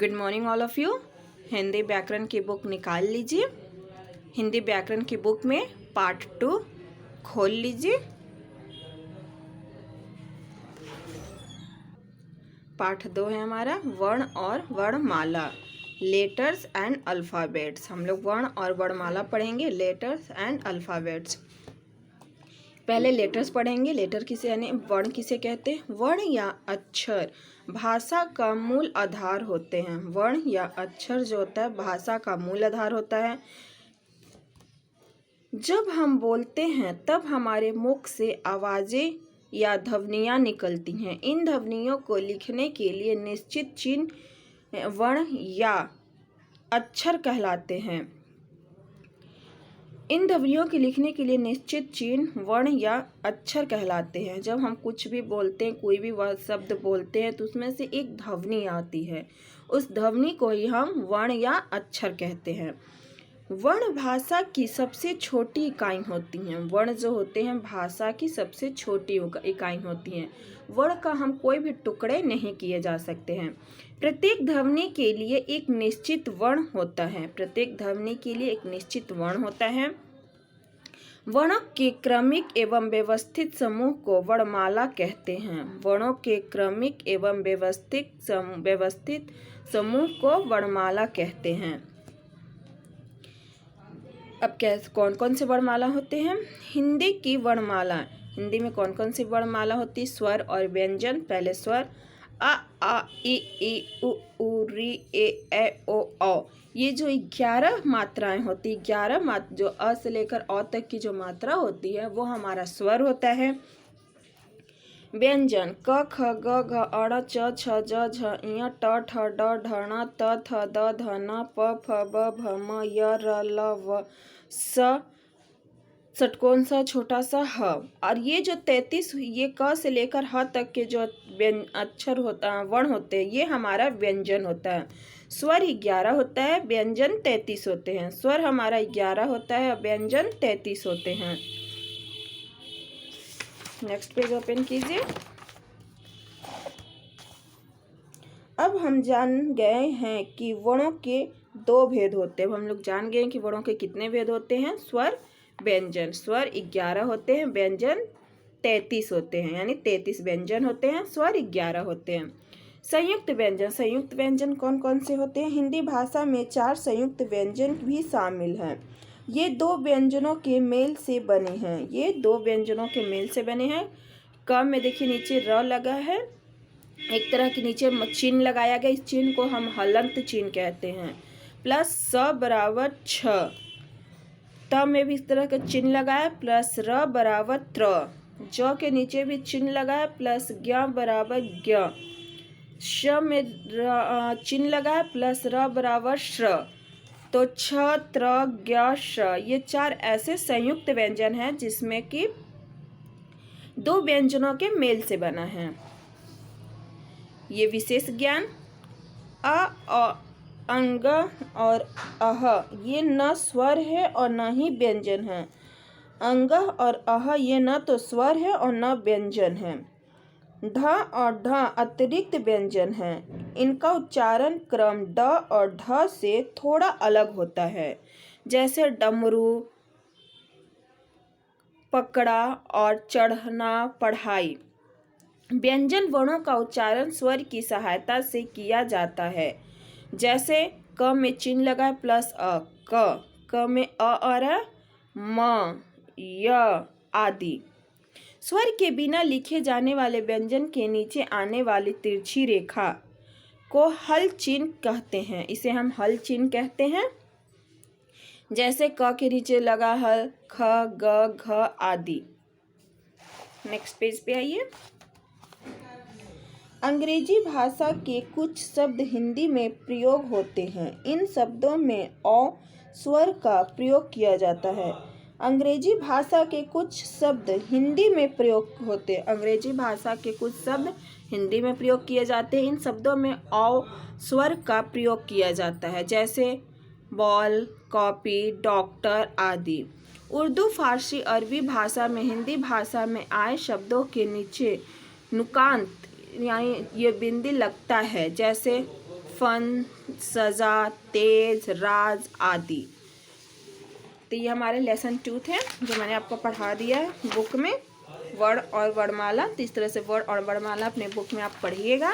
Good morning all of you. Hindi व्याकरण की book निकाल लीजिए। हिंदी व्याकरण की बुक में पार्ट 2 खोल लीजिए। पाठ 2 है हमारा वर्ण और वर्णमाला, लेटर्स एंड अल्फ़ाबेट्स। हम लोग वर्ण और वर्णमाला पढ़ेंगे, लेटर्स एंड अल्फ़ाबेट्स। पहले लेटर्स पढ़ेंगे। लेटर किसे यानी वर्ण किसे कहते हैं? वर्ण या अक्षर भाषा का मूल आधार होते हैं। वर्ण या अक्षर जो होता है भाषा का मूल आधार होता है। जब हम बोलते हैं तब हमारे मुख से आवाज़ें या ध्वनियाँ निकलती हैं। इन ध्वनियों को लिखने के लिए निश्चित चिन्ह वर्ण या अक्षर कहलाते हैं। इन ध्वनियों के लिखने के लिए निश्चित चिन्ह वर्ण या अक्षर कहलाते हैं। जब हम कुछ भी बोलते हैं, कोई भी शब्द बोलते हैं तो उसमें से एक ध्वनि आती है, उस ध्वनि को ही हम वर्ण या अक्षर कहते हैं। वर्ण भाषा की सबसे छोटी इकाई होती हैं। वर्ण जो होते हैं भाषा की सबसे छोटी इकाई होती हैं। वर्ण का हम कोई भी टुकड़े नहीं किए जा सकते हैं। प्रत्येक ध्वनि के लिए एक निश्चित वर्ण होता है। प्रत्येक ध्वनि के लिए एक निश्चित वर्ण होता है। वर्णों के क्रमिक एवं व्यवस्थित समूह को वर्णमाला कहते हैं। वर्णों के क्रमिक एवं व्यवस्थित समूह को वर्णमाला कहते हैं। अब कौन कौन से वर्णमाला होते हैं? हिंदी की वर्णमाला। हिंदी में कौन कौन सी वर्णमाला होती है? स्वर और व्यंजन। पहले स्वर आ इ उ ऊ री ए ओ औ। ये जो 11 मात्राएं होती, 11 जो अ से लेकर औ तक की जो मात्रा होती है वो हमारा स्वर होता है। व्यंजन क ख ग घ अ च छ ज झ ञ ट ठ ड ढ ण त थ द ध न प फ ब भ म य र ल व स षटकोण सा छोटा सा ह। और ये जो 33 ये क से लेकर ह तक के जो अक्षर होता है, वर्ण होते हैं, ये हमारा व्यंजन होता है। स्वर 11 होता है, व्यंजन 33 होते हैं। स्वर हमारा 11 होता है, व्यंजन 33 होते हैं। नेक्स्ट पेज ओपन कीजिए। अब हम जान गए हैं कि वर्णों के 2 भेद होते हैं। हम लोग जान गए हैं कि वर्णों के कितने भेद होते हैं? स्वर, व्यंजन। स्वर 11 होते हैं, व्यंजन 33 होते हैं, यानी 33 व्यंजन होते हैं, स्वर 11 होते हैं। संयुक्त व्यंजन। संयुक्त व्यंजन कौन कौन से होते हैं? हिंदी भाषा में 4 संयुक्त व्यंजन भी शामिल हैं। ये 2 व्यंजनों के मेल से बने हैं। ये 2 व्यंजनों के मेल से बने हैं। क में देखिए नीचे र लगा है, एक तरह के नीचे चिन्ह लगाया गया। इस चिन्ह को हम हलंत चिन्ह कहते हैं। प्लस स बराबर छ। त में भी इस तरह का चिन्ह लगाया, प्लस र बराबर त्र। ज के नीचे भी चिन्ह लगाया, प्लस ज्ञ बराबर ज्ञ। श में चिन्ह लगाया, प्लस र बराबर श्र। तो छ त्र ज्ञ श, ये 4 ऐसे संयुक्त व्यंजन हैं जिसमें कि 2 व्यंजनों के मेल से बना है। ये विशेष ज्ञान अ अंग और अह ये न स्वर है और न ही व्यंजन है। अंग और अह ये न तो स्वर है और न व्यंजन है। ढ और ढ अतिरिक्त व्यंजन है। इनका उच्चारण क्रम ड और ढ से थोड़ा अलग होता है, जैसे डमरू, पकड़ा और चढ़ना, पढ़ाई। व्यंजन वर्णों का उच्चारण स्वर की सहायता से किया जाता है, जैसे क में चिन्ह लगाए प्लस अ, क में अ और म, य आदि। स्वर के बिना लिखे जाने वाले व्यंजन के नीचे आने वाली तिरछी रेखा को हल चिन्ह कहते हैं। इसे हम हल चिन्ह कहते हैं, जैसे क के नीचे लगा हल, ख ग घ आदि। नेक्स्ट पेज पे आइए। अंग्रेजी भाषा के कुछ शब्द हिंदी में प्रयोग होते हैं। इन शब्दों में औ स्वर का प्रयोग किया जाता है। अंग्रेजी भाषा के कुछ शब्द हिंदी में प्रयोग होते हैं। अंग्रेजी भाषा के कुछ शब्द हिंदी में प्रयोग किए जाते हैं। इन शब्दों में औ स्वर का प्रयोग किया जाता है, जैसे बॉल, कॉपी, डॉक्टर आदि। उर्दू, फारसी, अरबी भाषा में हिंदी भाषा में आए शब्दों के नीचे नुकांत यानी ये बिंदी लगता है, जैसे फन, सज़ा, तेज, राज आदि। तो ये हमारे लेसन 2 थे जो मैंने आपको पढ़ा दिया है बुक में, वर्ण और वर्णमाला। तो इस तरह से वर्ण और वर्णमाला अपने बुक में आप पढ़िएगा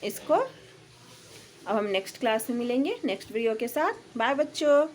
इसको। अब हम नेक्स्ट क्लास में मिलेंगे नेक्स्ट वीडियो के साथ। बाय बच्चों।